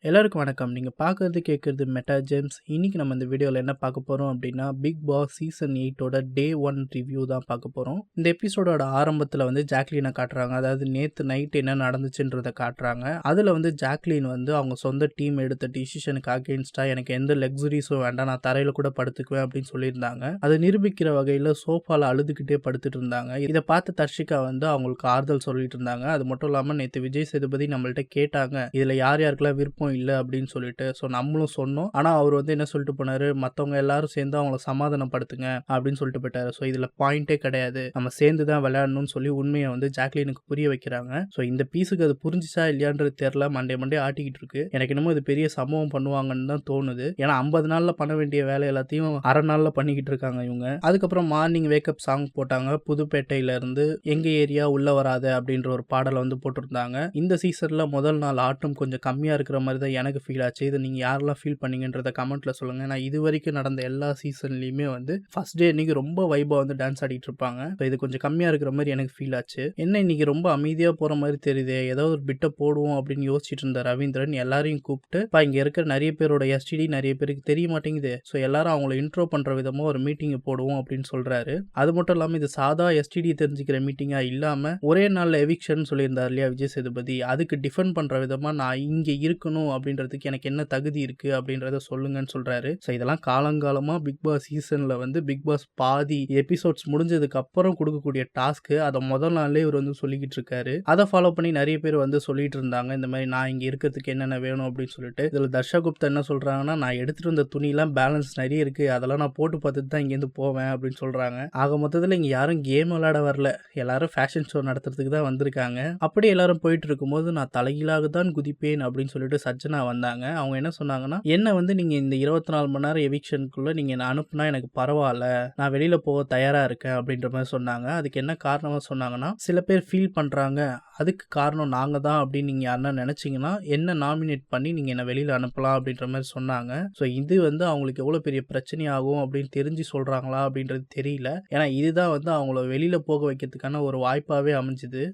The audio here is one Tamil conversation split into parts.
எல்லாருக்கும் வணக்கம். நீங்க பார்க்கறது கேட்கறது மெட்டா ஜேம்ஸ். இன்னைக்கு நம்ம இந்த வீடியோல என்ன பார்க்க போறோம் அப்படின்னா, பிக் பாஸ் சீசன் 8ஓட டே 1 ரிவ்யூ தான் பார்க்க போறோம். இந்த எபிசோடோட ஆரம்பத்துல ஜாக்லினை காட்டுறாங்க. அதாவது நேத்து நைட் என்ன நடந்துச்சுன்றத காட்டுறாங்க. அதுல ஜாக்லின் அவங்க சொந்த டீம் எடுத்த டிசிஷனுக்கு அகெயின்ஸ்டா எனக்கு எந்த லக்ஸுரிஸும் வேண்டாம், நான் தரையில கூட படுத்துக்குவேன் அப்படின்னு சொல்லியிருந்தாங்க. அதை நிரூபிக்கிற வகையில சோஃபால அழுதுகிட்டே படுத்துட்டு இருந்தாங்க. இதை பார்த்து தர்ஷிகா அவங்களுக்கு ஆறுதல் சொல்லிட்டு இருந்தாங்க. அது மட்டும் இல்லாம நேத்து விஜய் சேதுபதி நம்மள்ட்ட கேட்டாங்க, இதுல யார் யாருக்கெல்லாம் விருப்பம் இல்லை அப்படின்னு சொல்லிட்டு. ஸோ நம்மளும் சொன்னோம். ஆனா அவர் என்ன சொல்லிட்டு போனாரு, மற்றவங்க எல்லாரும் சேர்ந்து அவங்கள சமாதானப்படுத்துங்க அப்படின்னு சொல்லிட்டு போயிட்டாரு. ஸோ இதுல பாயிண்டே கிடையாது, நம்ம சேர்ந்து தான் விளையாடணும்னு சொல்லி உண்மையை ஜாக்லினுக்கு புரிய வைக்கிறாங்க. ஸோ இந்த பீஸுக்கு அது புரிஞ்சிச்சா இல்லையான்றது தெரியல, மண்டே ஆட்டிக்கிட்டு இருக்கு. எனக்கு என்னமோ இது பெரிய சம்பவம் பண்ணுவாங்கன்னு தான் தோணுது. ஏன்னா 50 நாள்ல பண்ண வேண்டிய வேலை எல்லாத்தையும் அரை நாள்ல பண்ணிக்கிட்டு இருக்காங்க இவங்க. அதுக்கப்புறம் மார்னிங் வேக்கப் சாங் போட்டாங்க. புதுப்பேட்டையில இருந்து எங்க ஏரியா உள்ள வராத அப்படின்ற ஒரு பாடலை போட்டிருந்தாங்க. இந்த சீசன்ல முதல் நாள் ஆட்டம் கொஞ்சம் கம்மியா இருக்கிற மாதிரி தான் எனக்கு ஃபீல் ஆச்சு. இதை நீங்க யாரெல்லாம் ஃபீல் பண்ணீங்கன்றத கமெண்ட்ல சொல்லுங்க. நான் இது வரைக்கும் நடந்த எல்லா சீசன்லயுமே ஃபர்ஸ்ட் டே இன்னைக்கு ரொம்ப வைபா டான்ஸ் ஆடிட்டு இருப்பாங்க. இது கொஞ்சம் கம்மியா இருக்கிற மாதிரி எனக்கு ஃபீல் ஆச்சு. என்ன இன்னைக்கு ரொம்ப அமைதியா போற மாதிரி தெரியுது, ஏதாவது ஒரு பிட்ட போடுவோம் அப்படின்னு யோசிச்சுட்டு இருந்த ரவீந்திரன் எல்லாரையும் கூப்பிட்டு, இங்க இருக்கிற நிறைய பேரோட எஸ்டிடி நிறைய பேருக்கு தெரிய மாட்டேங்குது, ஸோ எல்லாரும் அவங்கள இன்ட்ரோ பண்ற விதமா ஒரு மீட்டிங் போடுவோம் அப்படின்னு சொல்றாரு. அது மட்டும் இல்லாம இது சாதா எஸ்டிடி தெரிஞ்சுக்கிற மீட்டிங்கா இல்லாம ஒரே நாள்ல எவிக்ஷன் சொல்லியிருந்தார் இல்லையா விஜய் சேதுபதி, அதுக்கு டிஃபெண்ட் பண்ற விதமா நான் இங்க இருக்கணும் அப்படின்றதுக்கு எனக்கு என்ன தகுதி இருக்கு அப்படின்றத சொல்லுங்கன்னு சொல்றாரு. ஸோ இதெல்லாம் காலங்காலமா பிக் பாஸ் சீசன்ல பிக் பாஸ் பாதி எபிசோட்ஸ் முடிஞ்சதுக்கு அப்புறம் கொடுக்கக்கூடிய டாஸ்க், அதை முதல் நாள்லயே இவர் சொல்லிக்கிட்டு இருக்காரு. அதை ஃபாலோ பண்ணி நிறைய பேர் சொல்லிட்டு இருந்தாங்க, இந்த மாதிரி நான் இங்க இருக்கிறதுக்கு என்னென்ன வேணும் அப்படின்னு சொல்லிட்டு. இதுல தர்ஷா குப்தா என்ன சொல்றாங்கன்னா, நான் எடுத்துட்டு வந்த துணியெல்லாம் பேலன்ஸ் நிறைய இருக்கு, அதெல்லாம் நான் போட்டு பார்த்துட்டு தான் இங்கேருந்து போவேன் அப்படின்னு சொல்றாங்க. ஆக மொத்தத்தில் இங்க யாரும் கேம் விளையாட வரல, எல்லாரும் ஃபேஷன் ஷோ நடத்துறதுக்கு தான் வந்திருக்காங்க. அப்படி எல்லாரும் போயிட்டு இருக்கும்போது நான் தலைகீழாக தான் குதிப்பேன் அப்படின்னு சொல்லிட்டு சஜ்ஜனா வந்தாங்க. அவங்க என்ன சொன்னாங்கன்னா, என்ன நீங்க இந்த 24 மணி நேரம் எவிக்ஷனுக்குள்ள நீங்க என்ன அனுப்புனா எனக்கு பரவாயில்ல, நான் வெளியில போக தயாரா இருக்கேன் அப்படின்ற மாதிரி சொன்னாங்க. அதுக்கு என்ன காரணமா சொன்னாங்கன்னா, சில பேர் ஃபீல் பண்றாங்க அதுக்கு காரணம் நாங்க தான் அப்படின்னு நீங்க யாருன்னா நினைச்சீங்கன்னா என்ன நாமினேட் பண்ணி நீங்க என்ன வெளியில அனுப்பலாம் அப்படின்ற மாதிரி சொன்னாங்க. ஸோ இது அவங்களுக்கு எவ்வளவு பெரிய பிரச்சனை ஆகும் அப்படின்னு தெரிஞ்சு சொல்றாங்களா அப்படின்றது தெரியல. ஏன்னா இதுதான் அவங்கள வெளியில போக வைக்கிறதுக்கான ஒரு வாய்ப்பாவே அமைஞ்சுது.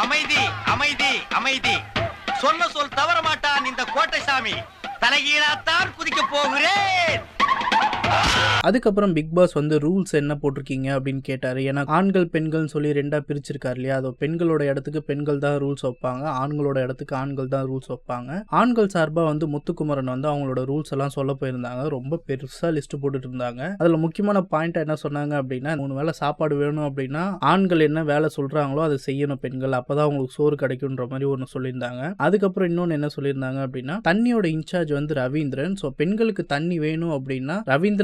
அமைதி அமைதி அமைதி, சொன்ன சொல் தவற மாட்டான் இந்த கோட்டை சாமி, தலைகீழாத்தான் குதிக்க போகிறேன். அதுக்கப்புறம் பிக் பாஸ் ரூல்ஸ் என்ன போட்டிருக்கீங்க அப்படின்னு கேட்டாரு. ஏன்னா ஆண்கள் பெண்கள் சொல்லி ரெண்டா பிரிச்சிருக்காரு இல்லையா, அது பெண்களோட இடத்துக்கு பெண்கள் தான் ரூல்ஸ் வைப்பாங்க, ஆண்களோட இடத்துக்கு ஆண்கள் தான் ரூல்ஸ் வைப்பாங்க. ஆண்கள் சார்பா முத்துக்குமரன் அவங்களோட ரூல்ஸ் எல்லாம் சொல்ல போயிருந்தாங்க. ரொம்ப பெருசா லிஸ்ட் போட்டுட்டு இருந்தாங்க. அதுல முக்கியமான பாயிண்ட் என்ன சொன்னாங்க அப்படின்னா, 3 வேளை சாப்பாடு வேணும் அப்படின்னா ஆண்கள் என்ன வேலை சொல்றாங்களோ அதை செய்யணும் பெண்கள், அப்பதான் அவங்களுக்கு சோறு கிடைக்கும்ன்ற மாதிரி ஒன்று சொல்லியிருந்தாங்க. அதுக்கப்புறம் இன்னொன்னு என்ன சொல்லியிருந்தாங்க அப்படின்னா, தண்ணியோட இன்சார்ஜ் ரவீந்திரன். ஸோ பெண்களுக்கு தண்ணி வேணும் அப்படின்னா ரவீந்திரன்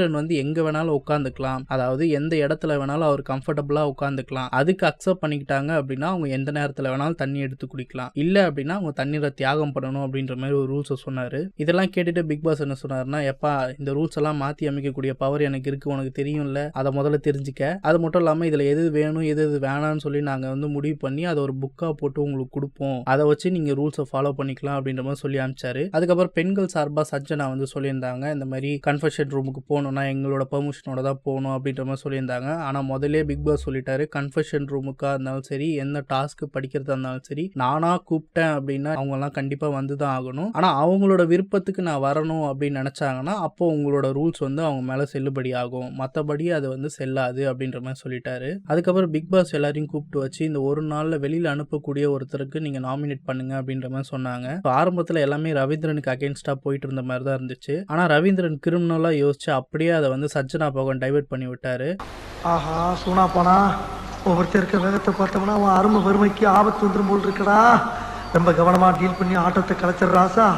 எங்க வேணாலும் உட்காந்துக்கலாம், அதாவது எந்த இடத்துல வேணாலும் அவர் கம்ஃபர்டபுளா உட்காந்துக்கலாம். அதுக்கு அக்செப்ட் பண்ணிக்கிட்டாங்க அப்படின்னா அவங்க எந்த நேரத்துல வேணாலும் தண்ணி எடுத்து குடிக்கலாம், இல்ல அப்படின்னா அவங்க தண்ணீரை தியாகம் பண்ணணும் அப்படின்ற மாதிரி ஒரு ரூல்ஸ் சொன்னாரு. இதெல்லாம் கேட்டுட்டு பிக் பாஸ் என்ன சொன்னாருன்னா, எப்பா இந்த ரூல்ஸ் எல்லாம் மாத்தி அமைக்கக்கூடிய பவர் எனக்கு இருக்கு, உனக்கு தெரியும்ல, அதை முதல்ல தெரிஞ்சுக்க. அது மட்டும் இல்லாம இதுல எது வேணும் எது வேணாம்னு சொல்லி நாங்க முடிவு பண்ணி அதை ஒரு புக்கா போட்டு உங்களுக்கு கொடுப்போம், அதை வச்சு நீங்க ரூல்ஸை ஃபாலோ பண்ணிக்கலாம் அப்படின்ற மாதிரி சொல்லி அனுப்பிச்சாரு. அதுக்கப்புறம் பெண்கள் சார்பா சஜ்ஜனா சொல்லியிருந்தாங்க, இந்த மாதிரி கன்ஃபெஷன் ரூமுக்கு போகணும்னா எங்களோட பெர்மிஷனோட தான் போகணும் அப்படின்ற மாதிரி சொல்லியிருந்தாங்க. ஆனா முதல்ல பிக் பாஸ் சொல்லிட்டாரு, கன்ஃபெஷன் ரூமுக்கா இருந்தாலும் சரி, எந்த டாஸ்க் படிக்கிறதா இருந்தாலும் சரி, நானா கூப்பிட்டேன் அப்படின்னா அவங்க எல்லாம் கண்டிப்பா வந்துதான் ஆகணும். ஆனா அவங்களோட விருப்பத்துக்கு நான் வரணும் அப்படின்னு நினைச்சாங்கன்னா அப்போ உங்களோட ரூல்ஸ் அவங்க மேல செல்லுபடி ஆகும், மற்றபடி அது செல்லாது அப்படின்ற மாதிரி சொல்லிட்டாரு. அதுக்கப்புறம் பிக் பாஸ் எல்லாரையும் கூப்பிட்டு வச்சு இந்த ஒரு நாள்ல வெளியில அனுப்பக்கூடிய ஒருத்தருக்கு நீங்க நாமினேட் பண்ணுங்க அப்படின்ற மாதிரி சொன்னாங்க. ஆரம்பத்துல எல்லாமே ரவீந்திரனுக்கு அகேன்ஸ்டா போயிட்டு இருந்த மாதிரி தான் இருந்துச்சு. ஆனா ரவீந்திரன் கிரிமினலா யோசிச்சு அப்படியே அதை சஜ்ஜனா பகவான் டைவர்ட் பண்ணி விட்டாரு. ஆஹா சூனா போனா ஒவ்வொருத்தர் இருக்க வேகத்தை பார்த்தோம்னா அவன் அருமை வறுமைக்கு ஆபத்து வந்துடும் போல் இருக்கடா. ரொம்ப கவனமா டீல் பண்ணி ஆட்டத்தை கலைச்சிடுறாசா.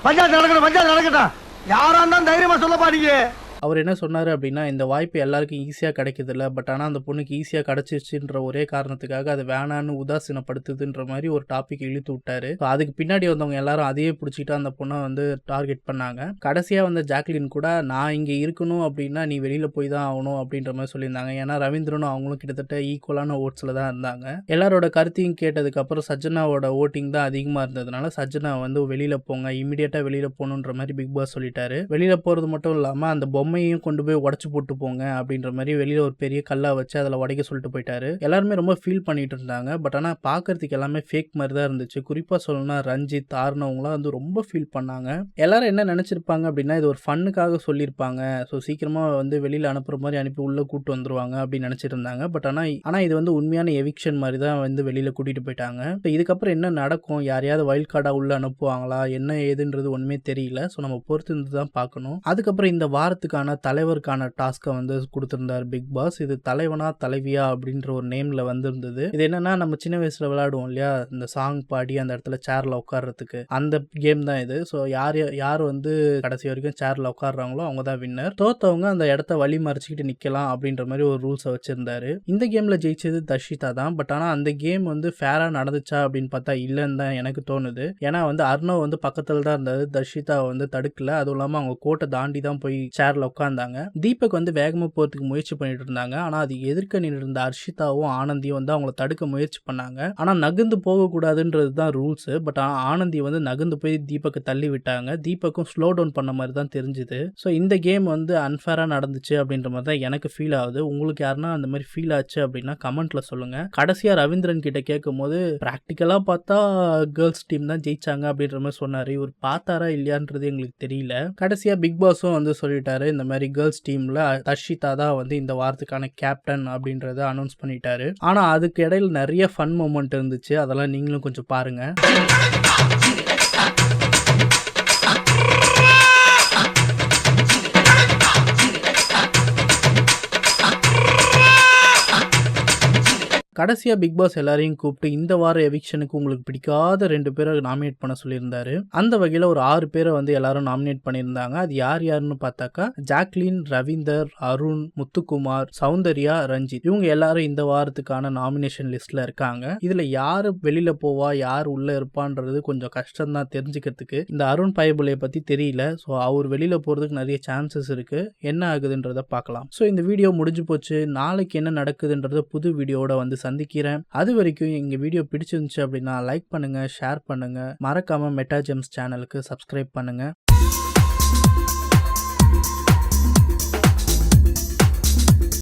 பஞ்சாயத்து நடக்கட்டும், யாரா இருந்தாலும் தைரியமா சொல்ல பாருங்க. அவர் என்ன சொன்னார் அப்படின்னா, இந்த வாய்ப்பு எல்லாருக்கும் ஈஸியாக கிடைக்குதில்ல, பட் ஆனால் அந்த பொண்ணுக்கு ஈஸியாக கிடைச்சிருச்சுன்ற ஒரே காரணத்துக்காக அது வேணான்னு உதாசீனப்படுத்துதுன்ற மாதிரி ஒரு டாபிக் இழுத்து விட்டாரு. அதுக்கு பின்னாடி வந்தவங்க எல்லாரும் அதையே பிடிச்சிட்டு அந்த பொண்ணை டார்கெட் பண்ணாங்க. கடைசியாக ஜாக்லின் கூட நான் இங்கே இருக்கணும் அப்படின்னா நீ வெளியில் போய் தான் ஆகணும் அப்படின்ற மாதிரி சொல்லியிருந்தாங்க. ஏன்னா ரவீந்திரனும் அவங்களும் கிட்டத்தட்ட ஈக்குவலான ஓட்ஸில் தான் இருந்தாங்க. எல்லாரோட கருத்தையும் கேட்டதுக்கு அப்புறம் சஜ்ஜனாவோட ஓட்டிங் தான் அதிகமாக இருந்ததுனால சஜ்ஜனா வெளியில் போங்க, இமீடியட்டாக வெளியில் போகணுன்ற மாதிரி பிக் பாஸ் சொல்லிட்டாரு. வெளியில் போகிறது மட்டும் இல்லாமல் அந்த பொம்மை பொம்மையும் கொண்டு போய் உடைச்சு போட்டு போங்க அப்படின்ற மாதிரி வெளியில ஒரு பெரிய கல்லா வச்சு அதில் உடைக்க சொல்லிட்டு போயிட்டாரு. எல்லாருமே ரொம்ப ஃபீல் பண்ணிட்டு இருந்தாங்க. பட் ஆனால் பார்க்கறதுக்கு எல்லாமே ஃபேக் மாதிரி தான் இருந்துச்சு. குறிப்பாக சொல்லணும்னா ரஞ்சித், ஆர்னவங்களாம் வந்து ரொம்ப ஃபீல் பண்ணாங்க. எல்லாரும் என்ன நினச்சிருப்பாங்க அப்படின்னா இது ஒரு ஃபன்னுக்காக சொல்லியிருப்பாங்க. ஸோ சீக்கிரமாக வந்து வெளியில் அனுப்புகிற மாதிரி அனுப்பி உள்ளே கூட்டு வந்துருவாங்க அப்படின்னு நினச்சிட்டு இருந்தாங்க. பட் ஆனால் இது வந்து உண்மையான எவிக்ஷன் மாதிரி தான் வந்து வெளியில் கூட்டிகிட்டு போயிட்டாங்க. ஸோ இதுக்கப்புறம் என்ன நடக்கும், யாரையாவது வைல்ட் கார்டாக உள்ளே அனுப்புவாங்களா, என்ன ஏதுன்றது ஒன்றுமே தெரியல. ஸோ நம்ம பொறுத்து இருந்து தான் பார்க்கணும். அதுக்கப்புறம் இந்த வாரத்துக்கான தலைவருக்கான டாஸ்க்கை வந்து கொடுத்துருந்தார் பிக் பாஸ். இது தலைவனா தலைவியா அப்படின்ற ஒரு நேமில் வந்திருந்தது. இது என்னன்னா நம்ம சின்ன வயசில் விளையாடுவோம் இல்லையா, இந்த சாங் பாடி அந்த இடத்துல சேரில் உட்கார்றதுக்கு, அந்த கேம் தான் இது. ஸோ யார் வந்து கடைசி வரைக்கும் சேரில் உட்காடுறாங்களோ அவங்க தான் வின்னர். தோத்தவங்க அந்த இடத்த வழி மறைச்சிக்கிட்டு நிற்கலாம் அப்படின்ற மாதிரி ஒரு ரூல்ஸை வச்சிருந்தாரு. இந்த கேமில் ஜெயிச்சது தர்ஷிதா தான். பட் ஆனால் அந்த கேம் வந்து ஃபேராக நடந்துச்சா அப்படின்னு பார்த்தா இல்லைன்னு தான் எனக்கு தோணுது. ஏன்னா வந்து அர்ணவ் வந்து பக்கத்தில் தான் இருந்தாரு, தர்ஷிதாவை வந்து தடுக்கல. அதுவும் இல்லாமல் அவங்க கோட்டை தாண்டி தான் போய் சேர்ல உட்காந்தாங்க. தீபக் வந்து வேகமாக போகிறதுக்கு முயற்சி பண்ணிட்டு இருந்தாங்க. ஆனால் அது எதிர்க்க நின்று இருந்த அர்ஷிதாவும் ஆனந்தியும் வந்து அவங்கள தடுக்க முயற்சி பண்ணாங்க. ஆனால் நகர்ந்து போகக்கூடாதுன்றது தான் ரூல்ஸ். பட் ஆனந்தி வந்து நகர்ந்து போய் தீபக்கை தள்ளி விட்டாங்க. தீபக்கும் ஸ்லோ டவுன் பண்ண மாதிரி தான் தெரிஞ்சுது. ஸோ இந்த கேம் வந்து அன்ஃபேராக நடந்துச்சு அப்படின்ற மாதிரி தான் எனக்கு ஃபீல் ஆகுது. உங்களுக்கு யாருன்னா அந்த மாதிரி ஃபீல் ஆச்சு அப்படின்னா கமெண்ட்ல சொல்லுங்க. கடைசியாக ரவீந்திரன் கிட்ட கேட்கும் போது ப்ராக்டிக்கலாக பார்த்தா கேர்ள்ஸ் டீம் தான் ஜெயிச்சாங்க அப்படின்ற மாதிரி சொன்னார். இவர் பார்த்தாரா இல்லையான்றது எங்களுக்கு தெரியல. கடைசியாக பிக் பாஸும் வந்து சொல்லிட்டாரு, இந்த மாதிரி கேர்ள்ஸ் டீமில் தர்ஷிதா தான் வந்து இந்த வாரத்துக்கான கேப்டன் அப்படின்றத அனௌன்ஸ் பண்ணிட்டாரு. ஆனால் அதுக்கு இடையில நிறைய ஃபன் மூமெண்ட் இருந்துச்சு. அதெல்லாம் நீங்களும் கொஞ்சம் பாருங்க. கடைசியாக பிக் பாஸ் எல்லாரையும் கூப்பிட்டு இந்த வார எவிக்ஷனுக்கு உங்களுக்கு பிடிக்காத 2 பேரை நாமினேட் பண்ண சொல்லியிருந்தாரு. அந்த வகையில் ஒரு 6 பேரை வந்து எல்லாரும் நாமினேட் பண்ணியிருந்தாங்க. அது யாருன்னு பார்த்தாக்கா ஜாக்லின், ரவீந்தர், அருண், முத்துக்குமார், சௌந்தர்யா, ரஞ்சித், இவங்க எல்லாரும் இந்த வாரத்துக்கான நாமினேஷன் லிஸ்ட்ல இருக்காங்க. இதுல யாரு வெளியில போவா, யார் உள்ள இருப்பான்றது கொஞ்சம் கஷ்டம் தான் தெரிஞ்சுக்கிறதுக்கு. இந்த அருண் பயபுலையை பத்தி தெரியல. ஸோ அவர் வெளியில போறதுக்கு நிறைய சான்சஸ் இருக்கு. என்ன ஆகுதுன்றத பார்க்கலாம். ஸோ இந்த வீடியோ முடிஞ்சு போச்சு. நாளைக்கு என்ன நடக்குதுன்றத புது வீடியோட வந்து சந்திக்கிறேன். அது வரைக்கும் எங்க வீடியோ பிடிச்சிருந்துச்சு அப்படின்னா லைக் பண்ணுங்க, ஷேர் பண்ணுங்க, மறக்காம மெட்டா ஜெம்ஸ் சேனலுக்கு சப்ஸ்கிரைப் பண்ணுங்க.